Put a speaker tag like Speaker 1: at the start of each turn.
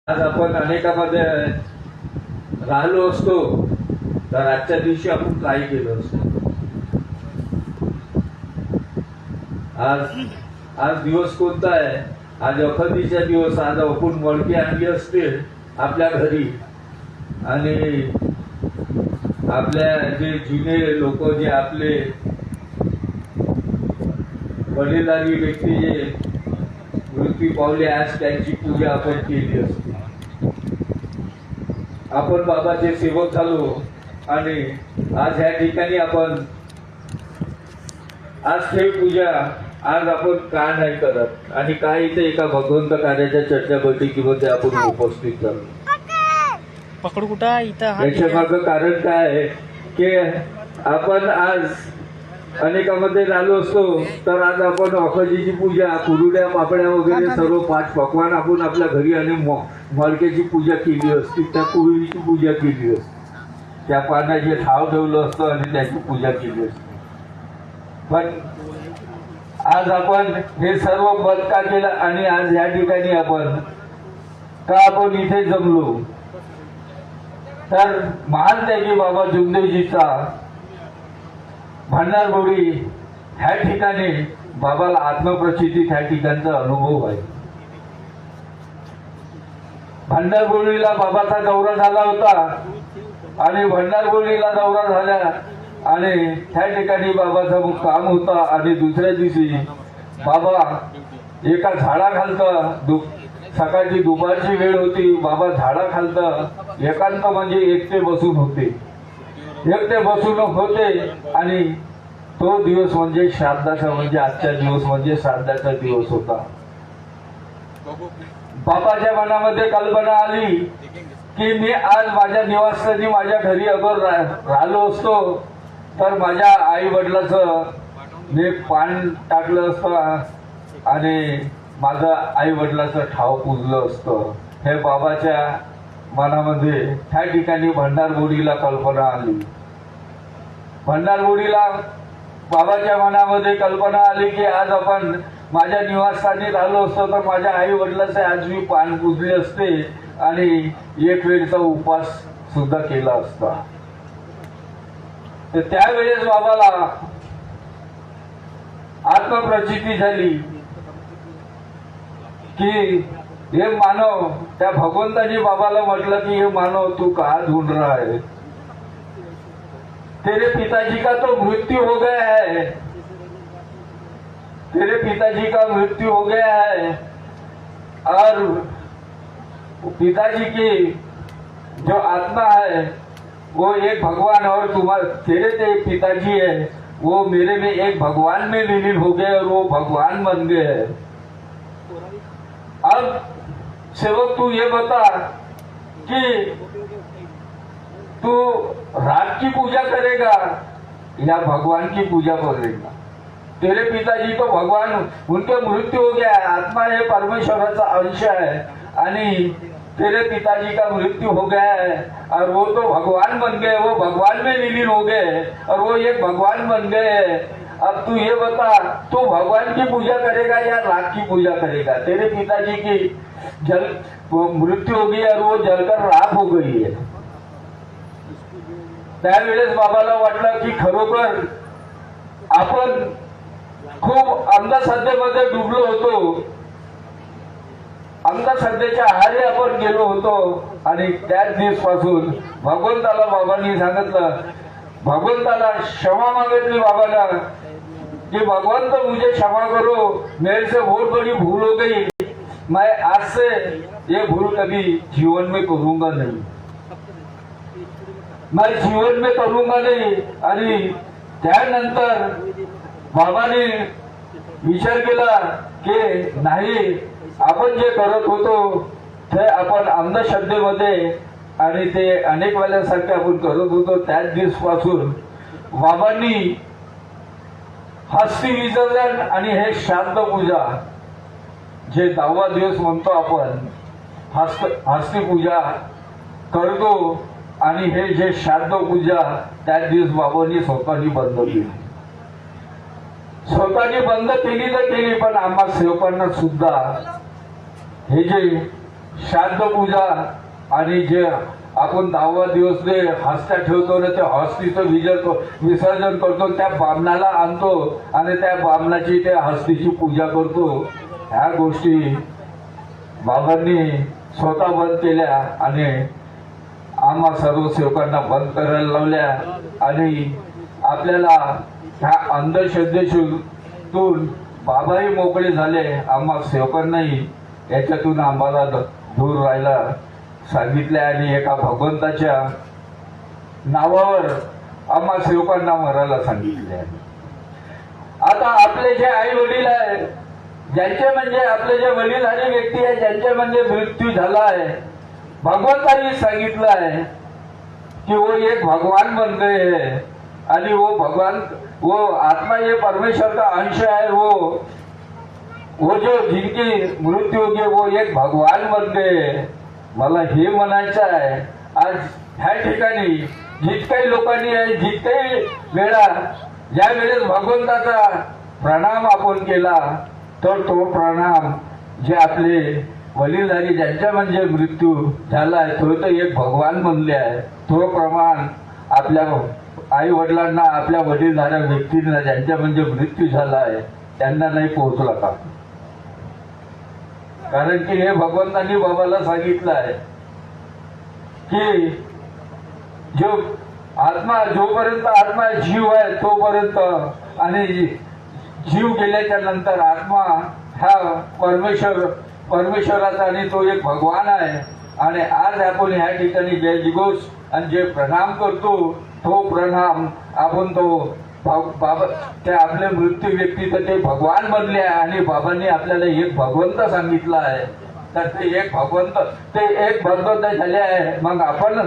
Speaker 1: आज आपण अनेकामध्ये राहिलो असतो तर आजच्या दिवशी आपण काय केलं असतो। आज आज दिवस कोणता आहे? आज अखंडीचा दिवस। आज आपण मडकी आणली असते आपल्या घरी आणि आपल्या जे जुने लोक जे आपले वडीलधारी व्यक्ती जे मृत्यू पावले आज त्यांची पूजा आपण केली असते। आपण बाबाचे सेवक झालो आणि आज ह्या ठिकाणी आपण आज हे पूजा आज आपण का नाही करत आणि काय इथे एका भगवंत कार्याच्या चर्चा बैठकीमध्ये आपण उपस्थित झालो।
Speaker 2: पकड कुठं इथं
Speaker 1: याच्या मागं कारण काय आहे की आपण आज अनेकामध्ये राहिलो असतो तर आज आपण अखंडीची पूजा कुरुड्या पापड्या वगैरे सर्व 5 पकवान आपण आपल्या घरी आणि मडक्याची पूजा केली असती, त्या कुरुडीची पूजा केली असती, त्या पानाचे ठाव ठेवलं असतं आणि त्याची पूजा केली असती। पण आज आपण हे सर्व बंद का केलं आणि आज या ठिकाणी आपण इथे जमलो तर महान त्यागी बाबा जुमदेवजीचा भंडारगोळी ह्या ठिकाणी बाबाला आत्मप्रचिती ह्या ठिकाणचा अनुभव आहे। भंडारगोळीला बाबाचा दौरा झाला होता आणि भंडारगोळीला दौरा झाला आणि त्या ठिकाणी बाबाचा मुक्काम होता आणि दुसऱ्या दिवशी बाबा एका झाडाखालतं सकाळची दुपारची वेळ होती, बाबा झाडाखालतं एकांत म्हणजे एकटे बसून होते आणि तो दिवस म्हणजे श्राद्धाचा म्हणजे आजचा दिवस म्हणजे श्राद्धाचा दिवस होता। बाबाच्या मनामध्ये कल्पना आली की मी आज माझ्या निवासस्थानी माझ्या घरी अगर राहिलो असतो तर माझ्या आई वडिलाचं मी पान टाकलं असतं आणि माझं आई वडिलाचं ठाव पुजलं असतं। हे बाबाच्या मनामध्ये त्या ठिकाणी भंडारगोळीला कल्पना आली। भंडारगोळीला बाबाच्या मनामध्ये कल्पना आली की आज आपण माझ्या निवासस्थानी राहिलो असतो तर माझ्या आई वडिलाचे आज मी पान पुजले असते आणि एक वेळचा उपवास सुद्धा केला असता। तर त्यावेळेस बाबाला आत्मप्रचिती झाली की हे मानव, त्या भगवंतानी बाबाला म्हटलं की हे मानव तू कहाँ ढूंढ रहा है? तेरे पिताजी का तो मृत्यु हो गया है, तेरे पिताजी का मृत्यु हो गया है और पिताजी की जो आत्मा है वो एक भगवान और तेरे पिताजी है वो मेरे में एक भगवान में विलीन हो गए और वो भगवान बन गए हैं। अब सेवक तू ये बता कि तू रात की पूजा करेगा या भगवान की पूजा करेगा? तेरे पिताजी तो भगवान, उनके मृत्यु हो गया है, आत्मा ये परमेश्वराचा अंश है आणि तेरे पिताजी का मृत्यु हो गया है और वो तो भगवान बन गए, वो भगवान में विलीन हो गए और वो एक भगवान बन गए। अब तू ये बता तू भगवान की पूजा करेगा या रात की पूजा करेगा? तेरे पिताजी की मृत्यु हो गई और वो जलकर राख हो गई है। त्यावेळेस बाबाला वाटलं की खरोखर आपण खूप अंधश्रद्धेमध्ये डुबलो होतो, अंधश्रद्धेच्या आहारी आपण गेलो होतो आणि त्याच दिवसापासून भगवंताला बाबांनी सांगितलं, भगवंताला क्षमा मागितली बाबाला कि भगवंत मुझे क्षमा करो, मेरे से बहुत बड़ी भूल हो गई, मैं आज से ये भूल कभी जीवन में करूंगा नहीं, मैं जीवन में करूंगा नहीं। आणि त्यानंतर बाबांनी विचार केला की नाही, आपण जे करत होतो ते आपण अंधश्रद्धेमध्ये आणि ते अनेक वेळासारखे आपण करत होतो। त्याच दिवसापासून बाबांनी हस्ती विसर्जन आणि हे श्राद्ध पूजा जे 10वा दिवस म्हणतो आपण हस्ती पूजा करतो आणि हे जे श्राद्ध पूजा त्याच दिवस बाबांनी स्वतःनी बंद केली। स्वतःनी बंद केली तर केली, पण आम्हा सेवकांना सुद्धा हे जे श्राद्ध पूजा आणि जे आपण 10वा दिवस जे हस्त्या ठेवतो ना त्या हस्तीचं विसर्जन करतो, त्या बामणाला आणतो आणि त्या बामणाची त्या हस्तीची पूजा करतो. ह्या गोष्टी बाबांनी स्वतः बंद केल्या आणि आम्हा सर्व सेवकांना बंद करायला लावल्या. आणि आपल्याला ह्या अंधश्रद्धेतून बाबाही मोकळे झाले, आम्हा सेवकांनाही याच्यातून आम्हाला दूर राहायला सांगितले आणि एका भगवंताच्या नावावर आम्हा सेवकांना मरायला सांगितले. आता आपले जे आई वडील आहेत, ज्यांचे म्हणजे आपले जे वडीलधारी व्यक्ती आहे, ज्यांचे म्हणजे मृत्यू झाला आहे, भगवंतानी सांगितलं आहे कि वो एक भगवान बन गए हैं आणि वो भगवान, वो आत्मा ये परमेश्वर का अंश है. वो जो जिनकी मृत्यू होगी वो एक भगवान बन गए. मला हे म्हणायचं आहे, आज ह्या ठिकाणी जितक्याही लोकांनी आहे, जितक्याही वेळा ज्या वेळेस भगवंताचा प्रणाम आपण केला, तर तो प्रणाम जे आपले वडीलधारी ज्यांच्या म्हणजे मृत्यू झाला आहे, तो तर एक भगवान बनले आहे. तो प्रमाण आपल्या आई वडिलांना, आपल्या वडीलधाऱ्या व्यक्तींना ज्यांच्या म्हणजे मृत्यू झाला आहे त्यांना नाही पोहोचला का? कारण की हे भगवंतांनी बाबाला सांगितलं आहे की जो आत्मा, जोपर्यंत आत्मा जीव आहे तोपर्यंत, आणि जीव गेल्याच्या नंतर आत्मा हा परमेश्वराचा आणि तो एक भगवान आहे. आणि आज आपण ह्या ठिकाणी जय घोष आणि जे प्रणाम करतो, तो प्रणाम आपण तो बाबा ते आपले मृत्यू व्यक्तीचं ते भगवान बनले आहे. आणि बाबांनी आपल्याला एक भगवंत सांगितलं आहे, तर ते एक भगवंत झाले आहे. मग आपण